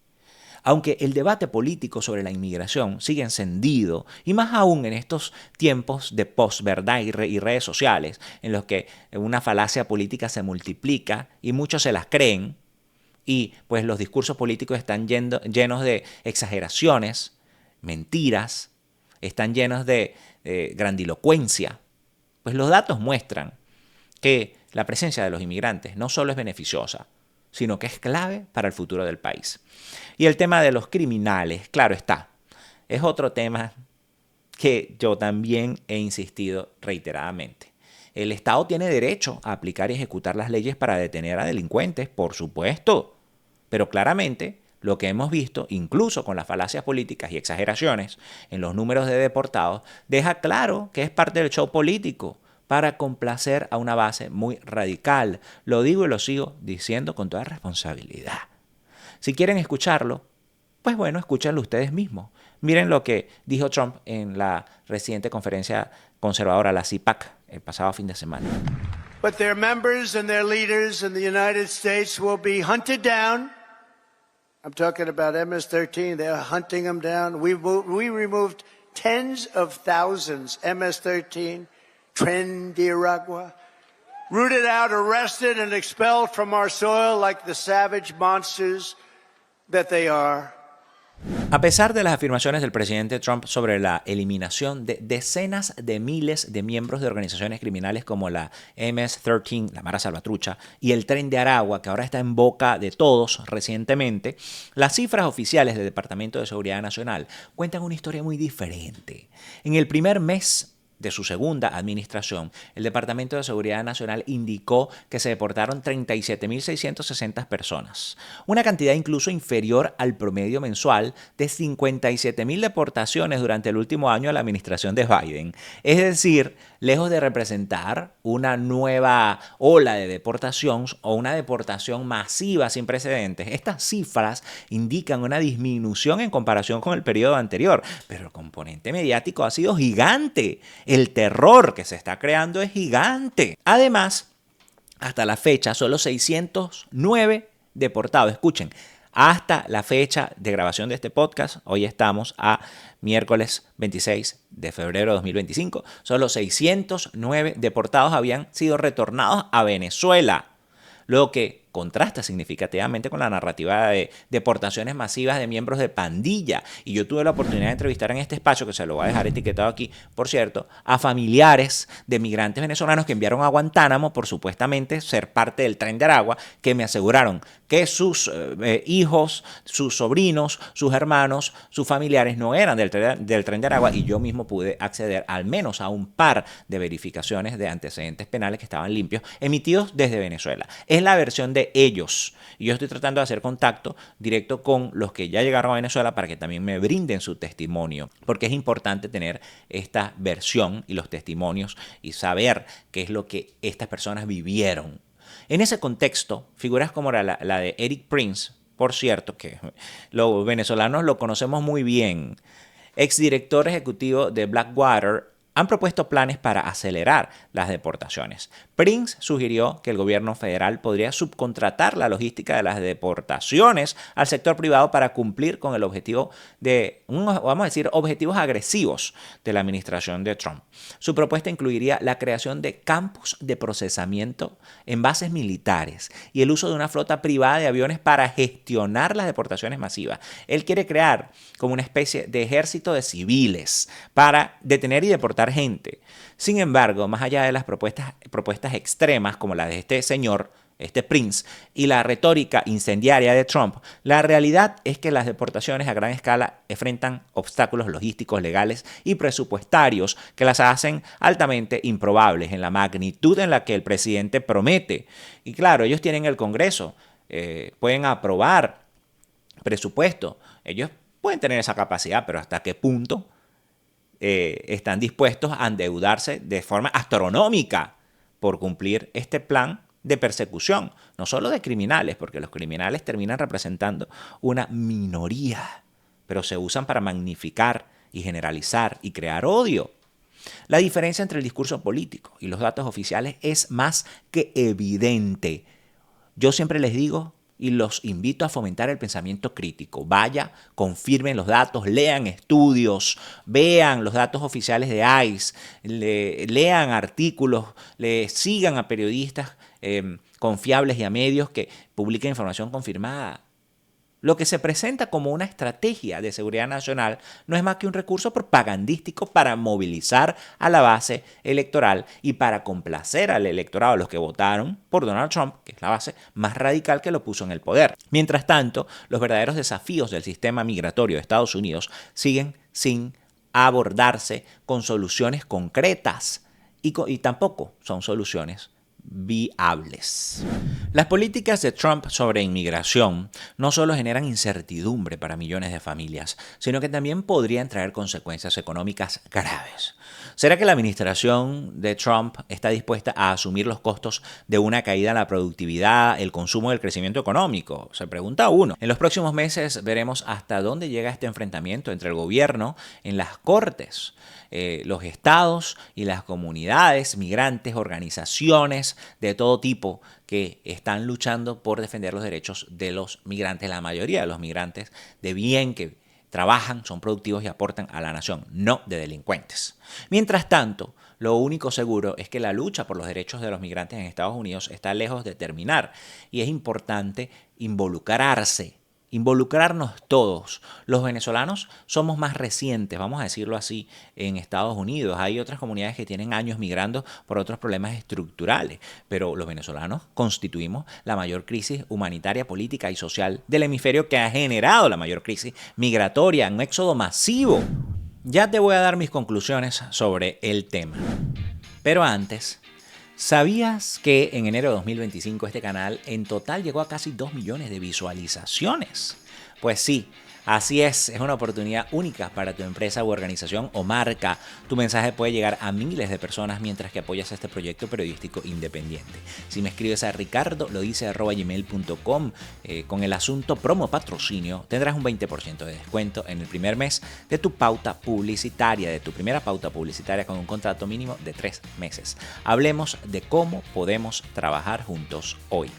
Aunque el debate político sobre la inmigración sigue encendido, y más aún en estos tiempos de posverdad y redes sociales, en los que una falacia política se multiplica y muchos se las creen, y pues los discursos políticos están llenos de exageraciones, mentiras, están llenos de grandilocuencia, pues los datos muestran que la presencia de los inmigrantes no solo es beneficiosa, sino que es clave para el futuro del país. Y el tema de los criminales, claro está, es otro tema que yo también he insistido reiteradamente. El Estado tiene derecho a aplicar y ejecutar las leyes para detener a delincuentes, por supuesto, pero claramente lo que hemos visto, incluso con las falacias políticas y exageraciones en los números de deportados, deja claro que es parte del show político para complacer a una base muy radical. Lo digo y lo sigo diciendo con toda responsabilidad. Si quieren escucharlo, pues bueno, escúchenlo ustedes mismos. Miren lo que dijo Trump en la reciente conferencia conservadora, la CPAC, el pasado fin de semana. But their members and their leaders in the United States will be hunted down. I'm talking about MS-13. They're hunting them down. We removed tens of thousands, MS-13, Trendiragua, rooted out, arrested, and expelled from our soil like the savage monsters that they are. A pesar de las afirmaciones del presidente Trump sobre la eliminación de decenas de miles de miembros de organizaciones criminales como la MS-13, la Mara Salvatrucha, y el Tren de Aragua, que ahora está en boca de todos recientemente, las cifras oficiales del Departamento de Seguridad Nacional cuentan una historia muy diferente. En el primer mes de su segunda administración, el Departamento de Seguridad Nacional indicó que se deportaron 37.660 personas, una cantidad incluso inferior al promedio mensual de 57.000 deportaciones durante el último año de la administración de Biden. Es decir, lejos de representar una nueva ola de deportación o una deportación masiva sin precedentes, estas cifras indican una disminución en comparación con el periodo anterior, pero el componente mediático ha sido gigante. El terror que se está creando es gigante. Además, hasta la fecha, solo 609 deportados. Escuchen, hasta la fecha de grabación de este podcast, hoy estamos a miércoles 26 de febrero de 2025, solo 609 deportados habían sido retornados a Venezuela, lo que contrasta significativamente con la narrativa de deportaciones masivas de miembros de pandilla. Y yo tuve la oportunidad de entrevistar en este espacio, que se lo voy a dejar etiquetado aquí, por cierto, a familiares de migrantes venezolanos que enviaron a Guantánamo por supuestamente ser parte del Tren de Aragua, que me aseguraron que sus hijos, sus sobrinos, sus hermanos, sus familiares no eran del Tren de Aragua, y yo mismo pude acceder al menos a un par de verificaciones de antecedentes penales que estaban limpios, emitidos desde Venezuela. Es la versión de ellos. Y yo estoy tratando de hacer contacto directo con los que ya llegaron a Venezuela para que también me brinden su testimonio, porque es importante tener esta versión y los testimonios y saber qué es lo que estas personas vivieron. En ese contexto, figuras como la de Eric Prince, por cierto, que los venezolanos lo conocemos muy bien, exdirector ejecutivo de Blackwater, han propuesto planes para acelerar las deportaciones. Prince sugirió que el gobierno federal podría subcontratar la logística de las deportaciones al sector privado para cumplir con el objetivo de, vamos a decir, objetivos agresivos de la administración de Trump. Su propuesta incluiría la creación de campos de procesamiento en bases militares y el uso de una flota privada de aviones para gestionar las deportaciones masivas. Él quiere crear como una especie de ejército de civiles para detener y deportar gente. Sin embargo, más allá de las propuestas extremas como la de este señor, este Prince, y la retórica incendiaria de Trump, la realidad es que las deportaciones a gran escala enfrentan obstáculos logísticos, legales y presupuestarios que las hacen altamente improbables en la magnitud en la que el presidente promete. Y claro, ellos tienen el Congreso, pueden aprobar presupuesto, ellos pueden tener esa capacidad, pero ¿hasta qué punto están dispuestos a endeudarse de forma astronómica por cumplir este plan de persecución? No solo de criminales, porque los criminales terminan representando una minoría, pero se usan para magnificar y generalizar y crear odio. La diferencia entre el discurso político y los datos oficiales es más que evidente. Yo siempre les digo y los invito a fomentar el pensamiento crítico. Vaya, confirmen los datos, lean estudios, vean los datos oficiales de ICE, lean artículos, sigan a periodistas confiables y a medios que publiquen información confirmada. Lo que se presenta como una estrategia de seguridad nacional no es más que un recurso propagandístico para movilizar a la base electoral y para complacer al electorado, a los que votaron por Donald Trump, que es la base más radical que lo puso en el poder. Mientras tanto, los verdaderos desafíos del sistema migratorio de Estados Unidos siguen sin abordarse con soluciones concretas y tampoco son soluciones viables. Las políticas de Trump sobre inmigración no solo generan incertidumbre para millones de familias, sino que también podrían traer consecuencias económicas graves. ¿Será que la administración de Trump está dispuesta a asumir los costos de una caída en la productividad, el consumo y el crecimiento económico? Se pregunta uno. En los próximos meses veremos hasta dónde llega este enfrentamiento entre el gobierno en las cortes, los estados y las comunidades migrantes, organizaciones de todo tipo que están luchando por defender los derechos de los migrantes. La mayoría de los migrantes de bien que trabajan, son productivos y aportan a la nación, no de delincuentes. Mientras tanto, lo único seguro es que la lucha por los derechos de los migrantes en Estados Unidos está lejos de terminar y es importante involucrarnos todos. Los venezolanos somos más recientes, vamos a decirlo así, en Estados Unidos. Hay otras comunidades que tienen años migrando por otros problemas estructurales, pero los venezolanos constituimos la mayor crisis humanitaria, política y social del hemisferio que ha generado la mayor crisis migratoria, un éxodo masivo. Ya te voy a dar mis conclusiones sobre el tema. Pero antes, ¿sabías que en enero de 2025 este canal en total llegó a casi 2 millones de visualizaciones? Pues sí, así es una oportunidad única para tu empresa u organización o marca. Tu mensaje puede llegar a miles de personas mientras que apoyas este proyecto periodístico independiente. Si me escribes a ricardolodice@gmail.com con el asunto promo patrocinio, tendrás un 20% de descuento en el primer mes de tu pauta publicitaria, de tu primera pauta publicitaria con un contrato mínimo de 3 meses. Hablemos de cómo podemos trabajar juntos hoy.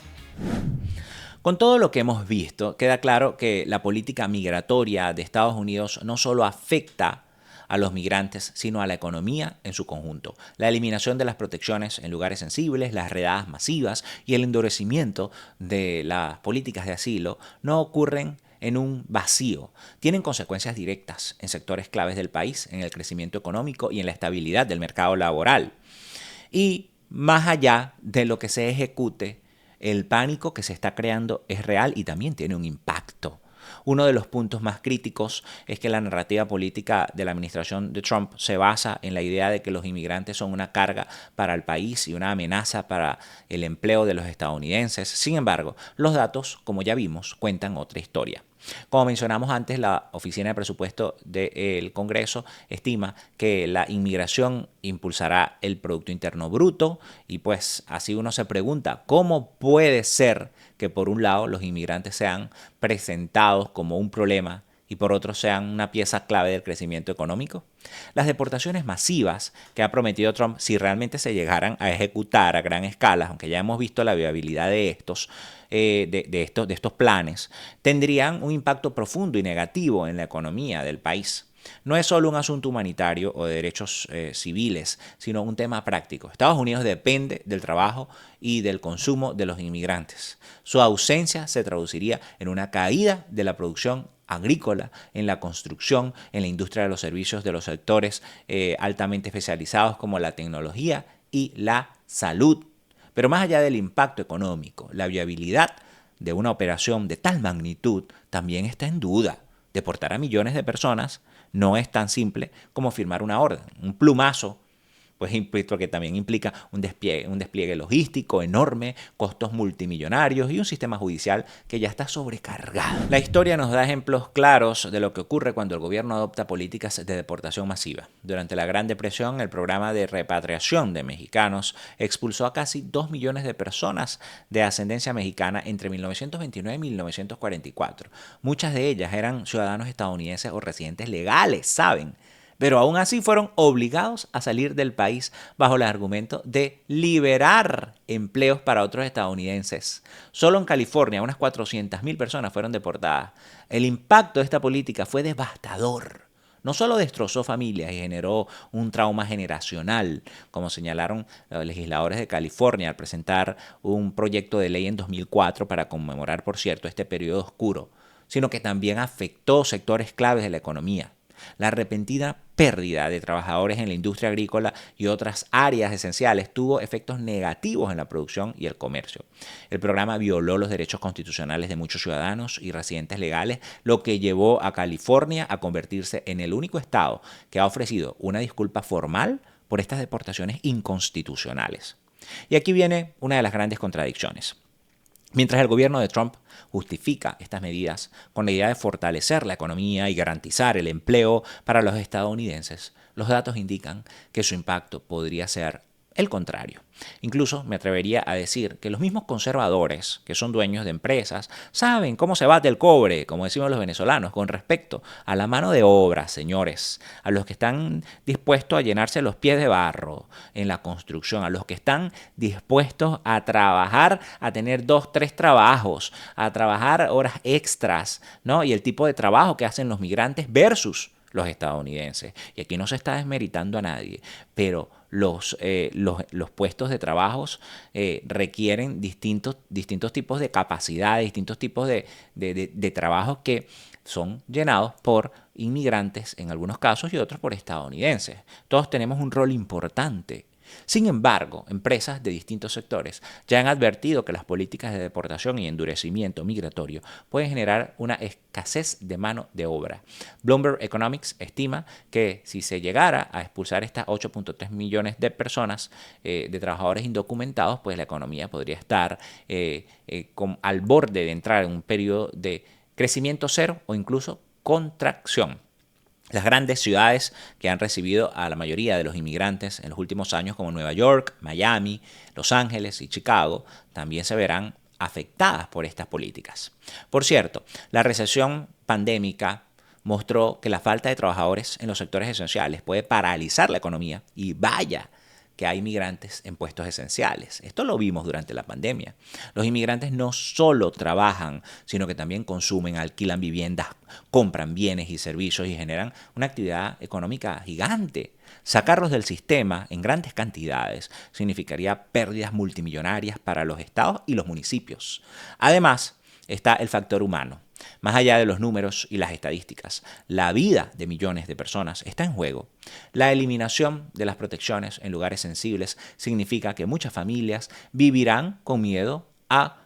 Con todo lo que hemos visto, queda claro que la política migratoria de Estados Unidos no solo afecta a los migrantes, sino a la economía en su conjunto. La eliminación de las protecciones en lugares sensibles, las redadas masivas y el endurecimiento de las políticas de asilo no ocurren en un vacío. Tienen consecuencias directas en sectores claves del país, en el crecimiento económico y en la estabilidad del mercado laboral. Y más allá de lo que se ejecute, el pánico que se está creando es real y también tiene un impacto. Uno de los puntos más críticos es que la narrativa política de la administración de Trump se basa en la idea de que los inmigrantes son una carga para el país y una amenaza para el empleo de los estadounidenses. Sin embargo, los datos, como ya vimos, cuentan otra historia. Como mencionamos antes, la Oficina de Presupuesto del Congreso estima que la inmigración impulsará el Producto Interno Bruto y pues así uno se pregunta, ¿cómo puede ser que por un lado los inmigrantes sean presentados como un problema y por otro sean una pieza clave del crecimiento económico? Las deportaciones masivas que ha prometido Trump, si realmente se llegaran a ejecutar a gran escala, aunque ya hemos visto la viabilidad de estos planes, tendrían un impacto profundo y negativo en la economía del país. No es solo un asunto humanitario o de derechos civiles, sino un tema práctico. Estados Unidos depende del trabajo y del consumo de los inmigrantes. Su ausencia se traduciría en una caída de la producción agrícola, en la construcción, en la industria de los servicios de los sectores altamente especializados como la tecnología y la salud. Pero más allá del impacto económico, la viabilidad de una operación de tal magnitud también está en duda. Deportar a millones de personas no es tan simple como firmar una orden. Un plumazo, pues porque también implica un despliegue logístico enorme, costos multimillonarios y un sistema judicial que ya está sobrecargado. La historia nos da ejemplos claros de lo que ocurre cuando el gobierno adopta políticas de deportación masiva. Durante la Gran Depresión, el programa de repatriación de mexicanos expulsó a casi 2 millones de personas de ascendencia mexicana entre 1929 y 1944. Muchas de ellas eran ciudadanos estadounidenses o residentes legales, ¿saben? pero aún así fueron obligados a salir del país bajo el argumento de liberar empleos para otros estadounidenses. Solo en California unas 400.000 personas fueron deportadas. El impacto de esta política fue devastador. No solo destrozó familias y generó un trauma generacional, como señalaron los legisladores de California al presentar un proyecto de ley en 2004 para conmemorar, por cierto, este periodo oscuro, sino que también afectó sectores claves de la economía. La repentina pérdida de trabajadores en la industria agrícola y otras áreas esenciales tuvo efectos negativos en la producción y el comercio. El programa violó los derechos constitucionales de muchos ciudadanos y residentes legales, lo que llevó a California a convertirse en el único estado que ha ofrecido una disculpa formal por estas deportaciones inconstitucionales. Y aquí viene una de las grandes contradicciones. Mientras el gobierno de Trump justifica estas medidas con la idea de fortalecer la economía y garantizar el empleo para los estadounidenses, los datos indican que su impacto podría ser el contrario. Incluso me atrevería a decir que los mismos conservadores, que son dueños de empresas, saben cómo se bate el cobre, como decimos los venezolanos, con respecto a la mano de obra, señores, a los que están dispuestos a llenarse los pies de barro en la construcción, a los que están dispuestos a trabajar, a tener 2, 3 trabajos, a trabajar horas extras, ¿no? Y el tipo de trabajo que hacen los migrantes versus los estadounidenses. Y aquí no se está desmeritando a nadie, pero los puestos de trabajos requieren distintos tipos de capacidades, distintos tipos de trabajos que son llenados por inmigrantes en algunos casos y otros por estadounidenses. Todos tenemos un rol importante. Sin embargo, empresas de distintos sectores ya han advertido que las políticas de deportación y endurecimiento migratorio pueden generar una escasez de mano de obra. Bloomberg Economics estima que si se llegara a expulsar estas 8.3 millones de personas, de trabajadores indocumentados, pues la economía podría estar al borde de entrar en un periodo de crecimiento cero o incluso contracción. Las grandes ciudades que han recibido a la mayoría de los inmigrantes en los últimos años, como Nueva York, Miami, Los Ángeles y Chicago, también se verán afectadas por estas políticas. Por cierto, la recesión pandémica mostró que la falta de trabajadores en los sectores esenciales puede paralizar la economía y vaya que hay inmigrantes en puestos esenciales. Esto lo vimos durante la pandemia. Los inmigrantes no solo trabajan, sino que también consumen, alquilan viviendas, compran bienes y servicios y generan una actividad económica gigante. Sacarlos del sistema en grandes cantidades significaría pérdidas multimillonarias para los estados y los municipios. Además, está el factor humano. Más allá de los números y las estadísticas, la vida de millones de personas está en juego. La eliminación de las protecciones en lugares sensibles significa que muchas familias vivirán con miedo a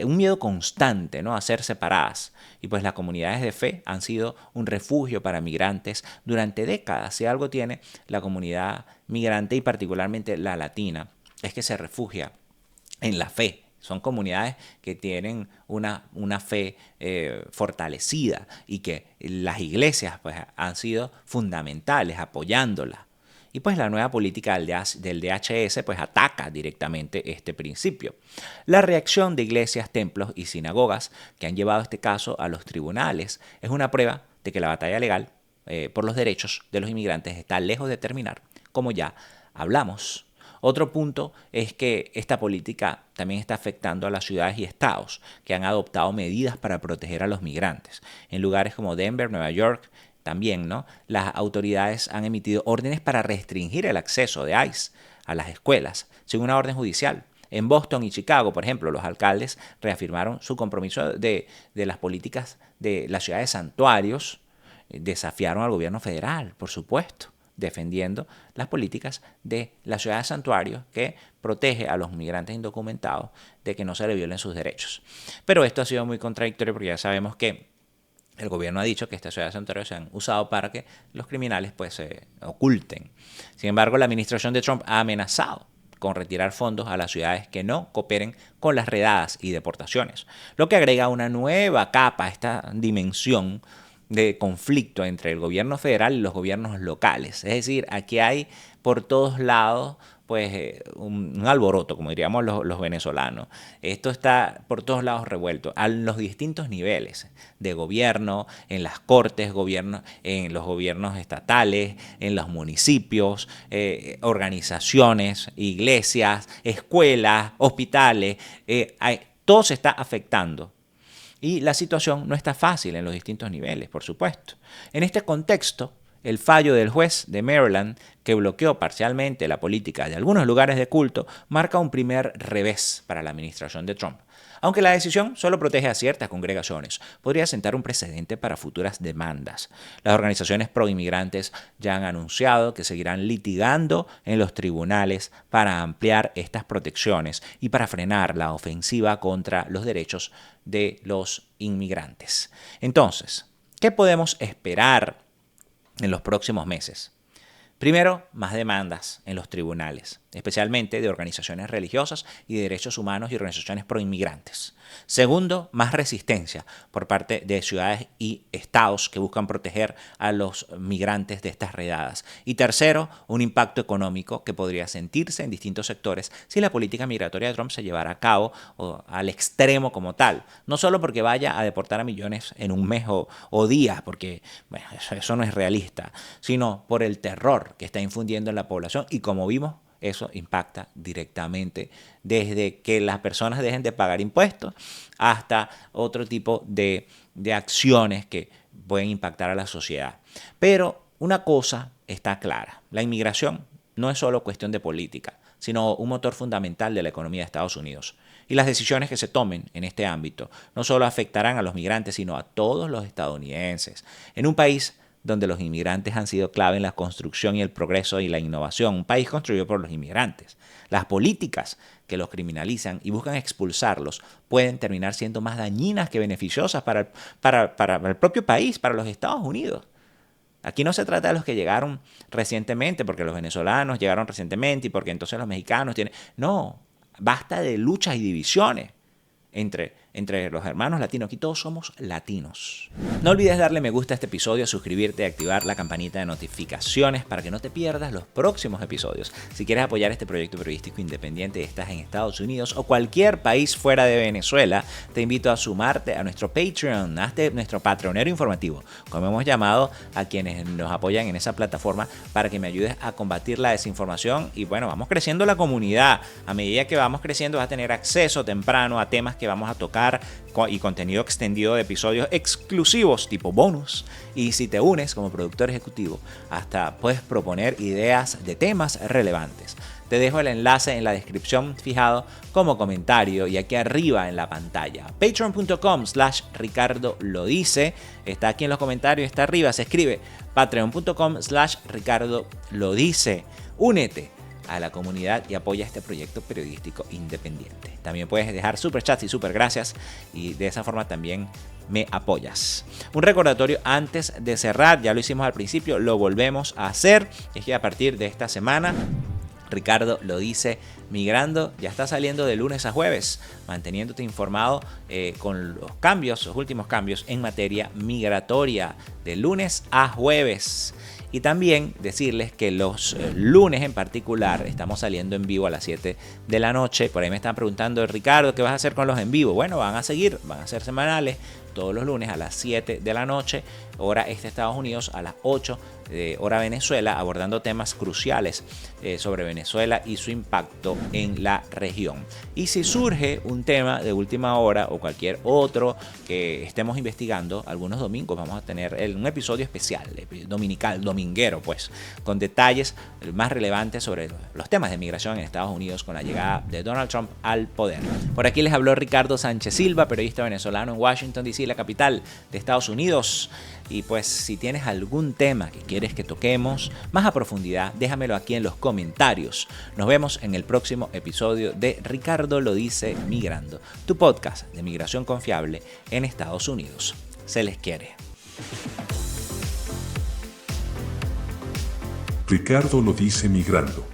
un miedo constante, ¿no?, a ser separadas. Y pues las comunidades de fe han sido un refugio para migrantes durante décadas. Si algo tiene la comunidad migrante y particularmente la latina, es que se refugia en la fe. Son comunidades que tienen una fe fortalecida y que las iglesias pues, han sido fundamentales apoyándola. Y pues la nueva política del DHS pues ataca directamente este principio. La reacción de iglesias, templos y sinagogas que han llevado este caso a los tribunales es una prueba de que la batalla legal por los derechos de los inmigrantes está lejos de terminar, como ya hablamos. Otro punto es que esta política también está afectando a las ciudades y estados que han adoptado medidas para proteger a los migrantes. En lugares como Denver, Nueva York, también, ¿no?, las autoridades han emitido órdenes para restringir el acceso de ICE a las escuelas, según una orden judicial. En Boston y Chicago, por ejemplo, los alcaldes reafirmaron su compromiso de las políticas de las ciudades santuarios, desafiaron al gobierno federal, por supuesto, defendiendo las políticas de la ciudad de santuario que protege a los migrantes indocumentados de que no se le violen sus derechos. Pero esto ha sido muy contradictorio porque ya sabemos que el gobierno ha dicho que estas ciudades de santuario se han usado para que los criminales pues se oculten. Sin embargo, la administración de Trump ha amenazado con retirar fondos a las ciudades que no cooperen con las redadas y deportaciones, lo que agrega una nueva capa a esta dimensión de conflicto entre el gobierno federal y los gobiernos locales. Es decir, aquí hay por todos lados pues un alboroto, como diríamos los venezolanos. Esto está por todos lados revuelto, a los distintos niveles de gobierno, en las cortes, en los gobiernos estatales, en los municipios, organizaciones, iglesias, escuelas, hospitales, todo se está afectando. Y la situación no está fácil en los distintos niveles, por supuesto. En este contexto, el fallo del juez de Maryland, que bloqueó parcialmente la política de algunos lugares de culto, marca un primer revés para la administración de Trump. Aunque la decisión solo protege a ciertas congregaciones, podría sentar un precedente para futuras demandas. Las organizaciones pro-inmigrantes ya han anunciado que seguirán litigando en los tribunales para ampliar estas protecciones y para frenar la ofensiva contra los derechos de los inmigrantes. Entonces, ¿qué podemos esperar en los próximos meses? Primero, más demandas en los tribunales, especialmente de organizaciones religiosas y de derechos humanos y organizaciones pro-inmigrantes. Segundo, más resistencia por parte de ciudades y estados que buscan proteger a los migrantes de estas redadas. Y tercero, un impacto económico que podría sentirse en distintos sectores si la política migratoria de Trump se llevara a cabo al extremo como tal. No solo porque vaya a deportar a millones en un mes o días, porque bueno, eso no es realista, sino por el terror que está infundiendo en la población y como vimos, eso impacta directamente desde que las personas dejen de pagar impuestos hasta otro tipo de acciones que pueden impactar a la sociedad. Pero una cosa está clara, la inmigración no es solo cuestión de política, sino un motor fundamental de la economía de Estados Unidos. Y las decisiones que se tomen en este ámbito no solo afectarán a los migrantes, sino a todos los estadounidenses. En un país donde los inmigrantes han sido clave en la construcción y el progreso y la innovación. Un país construido por los inmigrantes. Las políticas que los criminalizan y buscan expulsarlos pueden terminar siendo más dañinas que beneficiosas para el propio país, para los Estados Unidos. Aquí no se trata de los que llegaron recientemente, porque los venezolanos llegaron recientemente y porque entonces los mexicanos tienen... No, basta de luchas y divisiones entre los hermanos latinos. Aquí todos somos latinos. No olvides darle me gusta a este episodio, suscribirte y activar la campanita de notificaciones para que no te pierdas los próximos episodios. Si quieres apoyar este proyecto periodístico independiente y estás en Estados Unidos o cualquier país fuera de Venezuela, te invito a sumarte a nuestro Patreon. Hazte nuestro patronero informativo, como hemos llamado a quienes nos apoyan en esa plataforma, para que me ayudes a combatir la desinformación. Y bueno, vamos creciendo la comunidad. A medida que vamos creciendo vas a tener acceso temprano a temas que vamos a tocar y contenido extendido de episodios exclusivos tipo bonus. Y si te unes como productor ejecutivo, hasta puedes proponer ideas de temas relevantes. Te dejo el enlace en la descripción fijado como comentario y aquí arriba en la pantalla. Patreon.com/Ricardo lo dice. Está aquí en los comentarios, está arriba, se escribe. Patreon.com/Ricardo lo dice. Únete a la comunidad y apoya este proyecto periodístico independiente. También puedes dejar super chats y super gracias y de esa forma también me apoyas. Un recordatorio antes de cerrar, ya lo hicimos al principio, lo volvemos a hacer. Es que a partir de esta semana, Ricardo lo dice migrando ya está saliendo de lunes a jueves, manteniéndote informado con los últimos cambios en materia migratoria de lunes a jueves. Y también decirles que los lunes en particular estamos saliendo en vivo a las 7 de la noche. Por ahí me están preguntando, Ricardo, ¿qué vas a hacer con los en vivo? Bueno, van a ser semanales todos los lunes a las 7 de la noche, hora este Estados Unidos, a las 8 de hora Venezuela, abordando temas cruciales sobre Venezuela y su impacto en la región. Y si surge un tema de última hora o cualquier otro que estemos investigando, algunos domingos vamos a tener un episodio especial, dominguero, pues, con detalles más relevantes sobre los temas de migración en Estados Unidos con la llegada de Donald Trump al poder. Por aquí les habló Ricardo Sánchez Silva, periodista venezolano en Washington, D.C., la capital de Estados Unidos. Y pues si tienes algún tema que quieres que toquemos más a profundidad, déjamelo aquí en los comentarios. Nos vemos en el próximo episodio de Ricardo lo dice migrando, tu podcast de migración confiable en Estados Unidos. Se les quiere. Ricardo lo dice migrando.